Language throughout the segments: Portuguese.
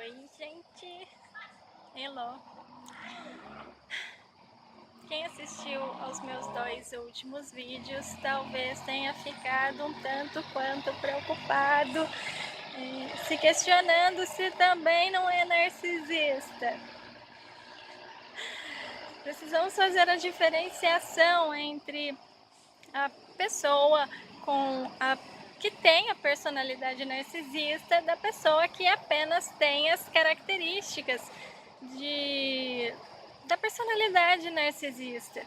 Oi, gente. Hello. Quem assistiu aos meus 2 últimos vídeos talvez tenha ficado um tanto quanto preocupado, se questionando se também não é narcisista. Precisamos fazer a diferenciação entre a pessoa que tem a personalidade narcisista da pessoa que apenas tem as características da personalidade narcisista,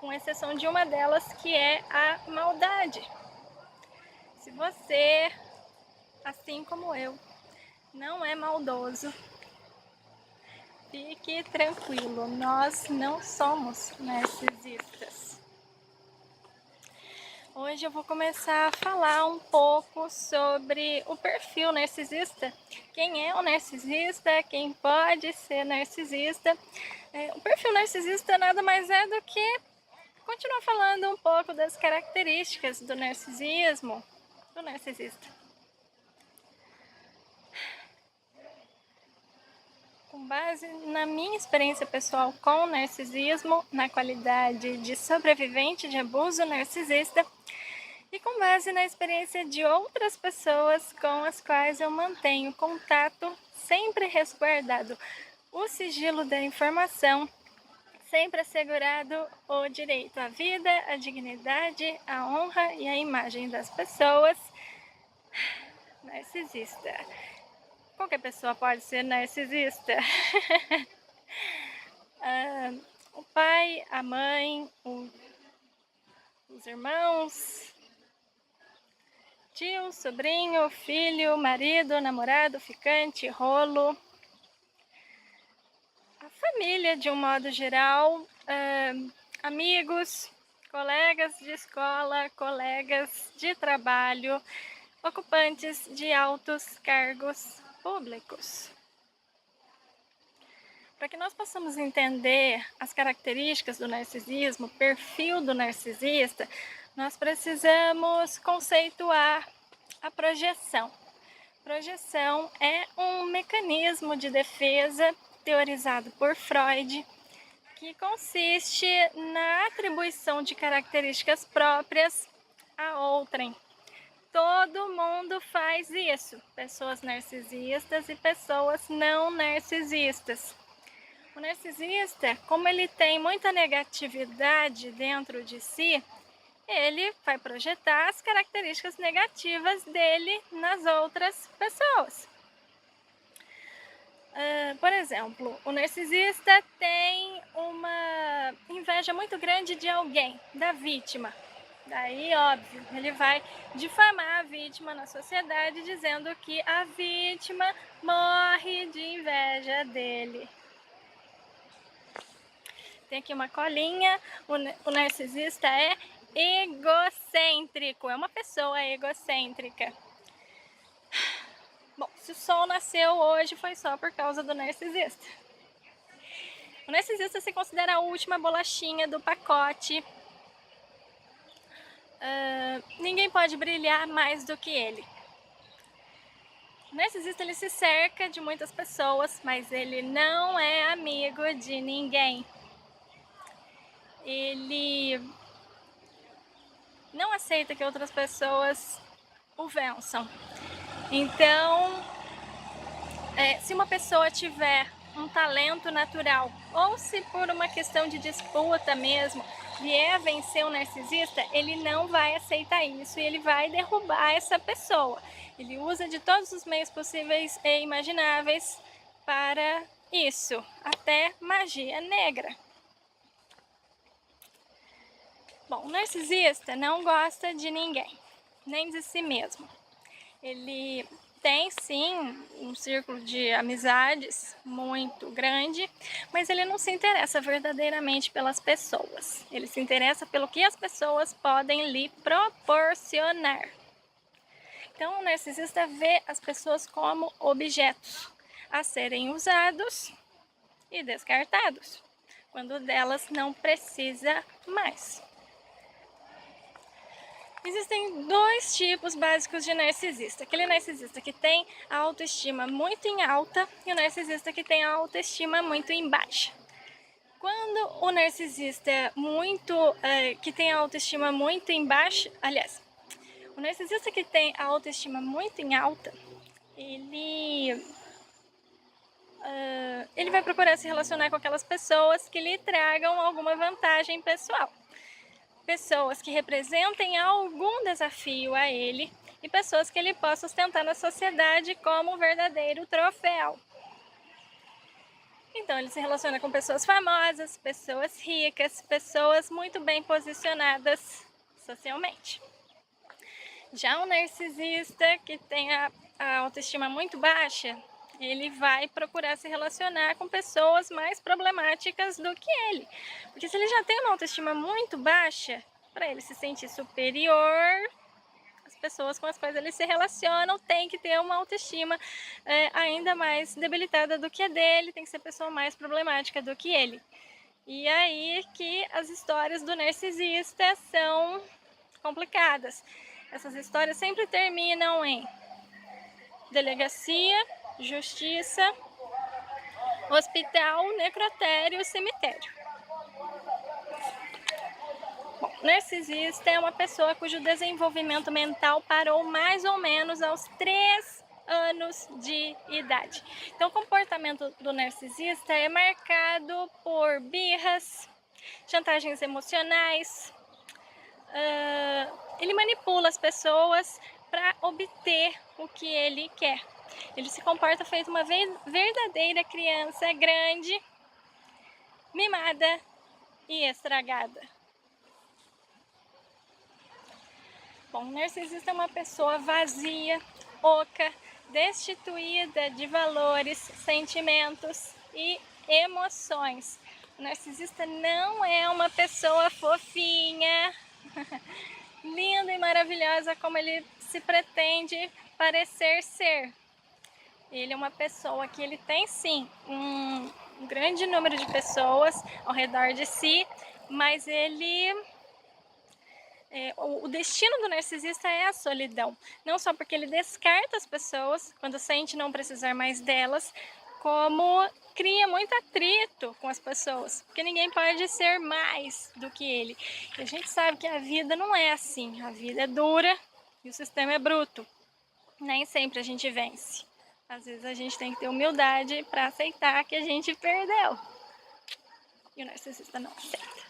com exceção de uma delas, que é a maldade. Se você, assim como eu, não é maldoso, fique tranquilo, nós não somos narcisistas. Hoje eu vou começar a falar um pouco sobre o perfil narcisista. Quem é o narcisista? Quem pode ser narcisista? O perfil narcisista nada mais é do que continuar falando um pouco das características do narcisismo, do narcisista. Com base na minha experiência pessoal com o narcisismo, na qualidade de sobrevivente de abuso narcisista, e com base na experiência de outras pessoas com as quais eu mantenho contato, sempre resguardado o sigilo da informação, sempre assegurado o direito à vida, à dignidade, à honra e à imagem das pessoas. Narcisista. Qualquer pessoa pode ser narcisista. O pai, a mãe, os irmãos, tio, sobrinho, filho, marido, namorado, ficante, rolo, a família de um modo geral, amigos, colegas de escola, colegas de trabalho, ocupantes de altos cargos públicos. Para que nós possamos entender as características do narcisismo, o perfil do narcisista, nós precisamos conceituar a projeção. Projeção é um mecanismo de defesa teorizado por Freud, que consiste na atribuição de características próprias a outrem. Todo mundo faz isso, pessoas narcisistas e pessoas não narcisistas. O narcisista, como ele tem muita negatividade dentro de si, ele vai projetar as características negativas dele nas outras pessoas. Por exemplo, o narcisista tem uma inveja muito grande de alguém, da vítima. Daí, óbvio, ele vai difamar a vítima na sociedade, dizendo que a vítima morre de inveja dele. Tem aqui uma colinha. O narcisista é egocêntrico, é uma pessoa egocêntrica. Bom, se o sol nasceu hoje foi só por causa do narcisista. O narcisista se considera a última bolachinha do pacote. Ninguém pode brilhar mais do que ele. O narcisista, ele se cerca de muitas pessoas, mas ele não é amigo de ninguém. Ele não aceita que outras pessoas o vençam. Então, se uma pessoa tiver um talento natural, ou se por uma questão de disputa mesmo, vier a vencer um narcisista, ele não vai aceitar isso e ele vai derrubar essa pessoa. Ele usa de todos os meios possíveis e imagináveis para isso, até magia negra. Bom, o narcisista não gosta de ninguém, nem de si mesmo. Ele tem sim um círculo de amizades muito grande, mas ele não se interessa verdadeiramente pelas pessoas. Ele se interessa pelo que as pessoas podem lhe proporcionar. Então, o narcisista vê as pessoas como objetos a serem usados e descartados, quando delas não precisa mais. Existem dois tipos básicos de narcisista. Aquele narcisista que tem a autoestima muito em alta e o narcisista que tem a autoestima muito em baixa. Quando o narcisista que tem a autoestima muito em baixa, aliás, o narcisista que tem a autoestima muito em alta, ele vai procurar se relacionar com aquelas pessoas que lhe tragam alguma vantagem pessoal. Pessoas que representem algum desafio a ele e pessoas que ele possa ostentar na sociedade como um verdadeiro troféu. Então ele se relaciona com pessoas famosas, pessoas ricas, pessoas muito bem posicionadas socialmente. Já o narcisista que tem a autoestima muito baixa, ele vai procurar se relacionar com pessoas mais problemáticas do que ele. Porque se ele já tem uma autoestima muito baixa, para ele se sentir superior, as pessoas com as quais ele se relaciona tem que ter uma autoestima ainda mais debilitada do que a dele, tem que ser pessoa mais problemática do que ele. E aí que as histórias do narcisista são complicadas. Essas histórias sempre terminam em delegacia, justiça, hospital, necrotério, cemitério. Bom, narcisista é uma pessoa cujo desenvolvimento mental parou mais ou menos aos 3 anos de idade. Então, o comportamento do narcisista é marcado por birras, chantagens emocionais, ele manipula as pessoas para obter o que ele quer. Ele se comporta feito uma verdadeira criança grande, mimada e estragada. Bom, o narcisista é uma pessoa vazia, oca, destituída de valores, sentimentos e emoções. O narcisista não é uma pessoa fofinha, linda e maravilhosa como ele se pretende parecer ser. Ele é uma pessoa que ele tem sim um grande número de pessoas ao redor de si, mas o destino do narcisista é a solidão. Não só porque ele descarta as pessoas quando sente não precisar mais delas, como cria muito atrito com as pessoas, porque ninguém pode ser mais do que ele. E a gente sabe que a vida não é assim, a vida é dura e o sistema é bruto. Nem sempre a gente vence. Às vezes a gente tem que ter humildade para aceitar que a gente perdeu. E o narcisista não aceita.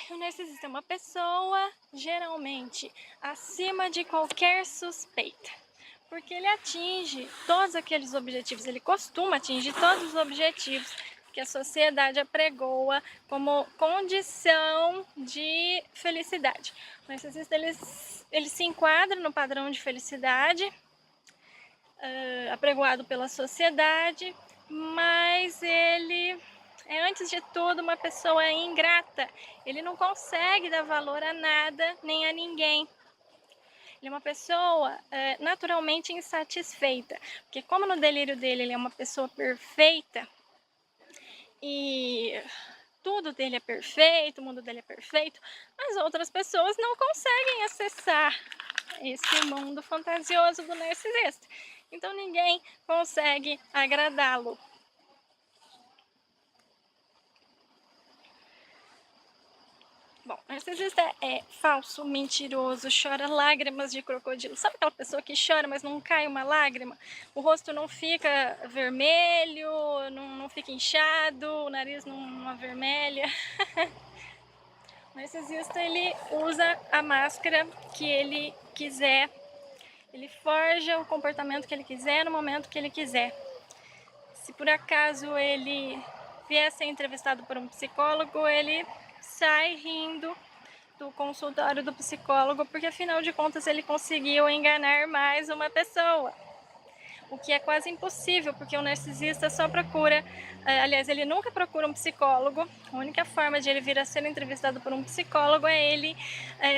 O narcisista é uma pessoa, geralmente, acima de qualquer suspeita. Porque ele atinge todos aqueles objetivos, ele costuma atingir todos os objetivos que a sociedade apregoa como condição de felicidade. O narcisista, ele se enquadra no padrão de felicidade apregoado pela sociedade, mas ele é, antes de tudo, uma pessoa ingrata. Ele não consegue dar valor a nada nem a ninguém. Ele é uma pessoa naturalmente insatisfeita, porque como no delírio dele ele é uma pessoa perfeita e tudo dele é perfeito, o mundo dele é perfeito, as outras pessoas não conseguem acessar esse mundo fantasioso do narcisista. Então ninguém consegue agradá-lo. Bom, narcisista é falso, mentiroso, chora lágrimas de crocodilo. Sabe aquela pessoa que chora, mas não cai uma lágrima? O rosto não fica vermelho, não fica inchado, o nariz não avermelha. O narcisista, ele usa a máscara que ele quiser. Ele forja o comportamento que ele quiser no momento que ele quiser. Se por acaso ele vier a ser entrevistado por um psicólogo, ele sai rindo do consultório do psicólogo, porque afinal de contas ele conseguiu enganar mais uma pessoa. O que é quase impossível, porque o narcisista só procura, aliás, ele nunca procura um psicólogo. A única forma de ele vir a ser entrevistado por um psicólogo é ele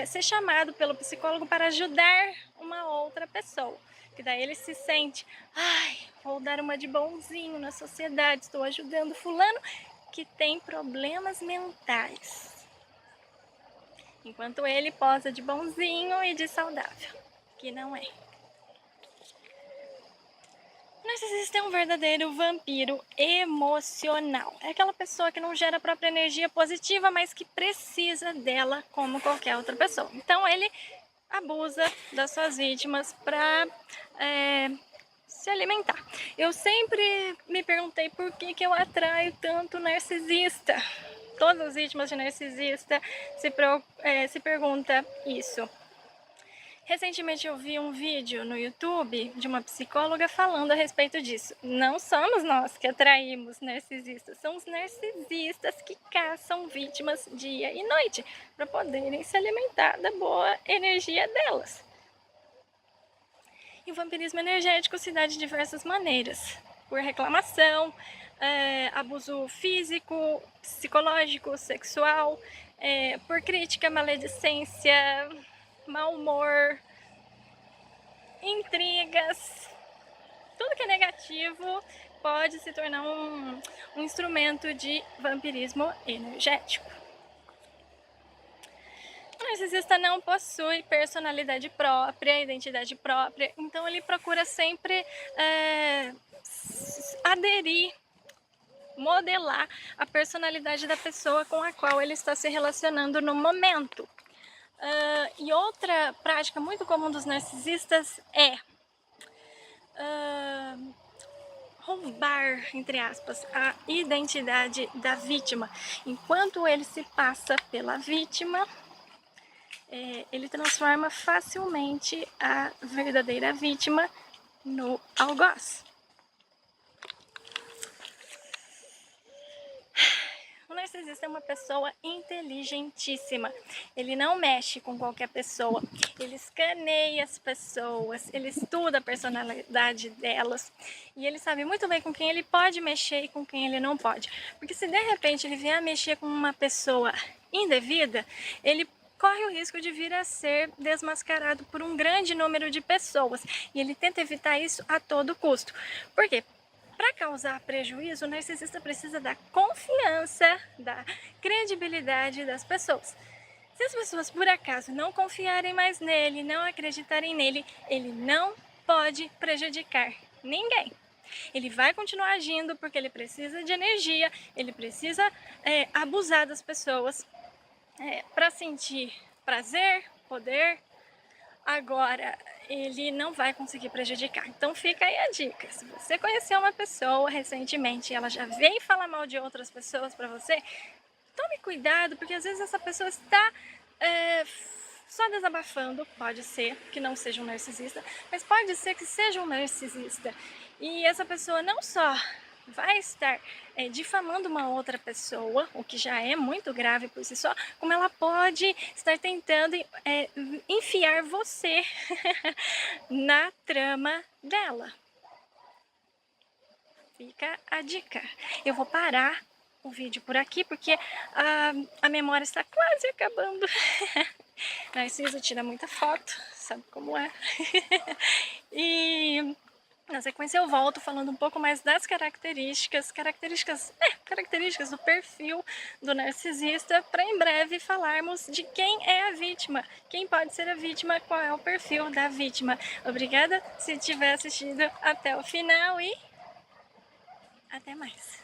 ser chamado pelo psicólogo para ajudar uma outra pessoa. Que daí ele se sente, ai, vou dar uma de bonzinho na sociedade, estou ajudando fulano que tem problemas mentais. enquanto ele posa de bonzinho e de saudável, que não é. O narcisista é um verdadeiro vampiro emocional. É aquela pessoa que não gera a própria energia positiva, mas que precisa dela como qualquer outra pessoa. Então ele abusa das suas vítimas para se alimentar. Eu sempre me perguntei por que eu atraio tanto narcisista. Todas as vítimas de narcisista se perguntam isso. Recentemente eu vi um vídeo no YouTube de uma psicóloga falando a respeito disso. Não somos nós que atraímos narcisistas, são os narcisistas que caçam vítimas dia e noite para poderem se alimentar da boa energia delas. E o vampirismo energético se dá de diversas maneiras, por reclamação, abuso físico, psicológico, sexual, por crítica, maledicência, mau humor, intrigas, tudo que é negativo pode se tornar um instrumento de vampirismo energético. O narcisista não possui personalidade própria, identidade própria, então ele procura sempre aderir, modelar a personalidade da pessoa com a qual ele está se relacionando no momento. E outra prática muito comum dos narcisistas é roubar, entre aspas, a identidade da vítima. Enquanto ele se passa pela vítima, ele transforma facilmente a verdadeira vítima no algoz. O narcisista é uma pessoa inteligentíssima. Ele não mexe com qualquer pessoa. Ele escaneia as pessoas, ele estuda a personalidade delas e ele sabe muito bem com quem ele pode mexer e com quem ele não pode. Porque se de repente ele vier a mexer com uma pessoa indevida, ele corre o risco de vir a ser desmascarado por um grande número de pessoas. E ele tenta evitar isso a todo custo. Por quê? Para causar prejuízo, o narcisista precisa da confiança, da credibilidade das pessoas. Se as pessoas por acaso não confiarem mais nele, não acreditarem nele, ele não pode prejudicar ninguém. Ele vai continuar agindo porque ele precisa de energia, ele precisa abusar das pessoas para sentir prazer, poder. Agora, ele não vai conseguir prejudicar. Então fica aí a dica. Se você conheceu uma pessoa recentemente e ela já veio falar mal de outras pessoas para você, tome cuidado, porque às vezes essa pessoa está só desabafando. Pode ser que não seja um narcisista, mas pode ser que seja um narcisista. E essa pessoa não só vai estar difamando uma outra pessoa, o que já é muito grave por si só, como ela pode estar tentando enfiar você na trama dela. Fica a dica. Eu vou parar o vídeo por aqui, porque a memória está quase acabando. Narciso tira muita foto, sabe como é. E na sequência eu volto falando um pouco mais das características do perfil do narcisista, para em breve falarmos de quem é a vítima, quem pode ser a vítima, qual é o perfil da vítima. Obrigada se tiver assistido até o final e até mais.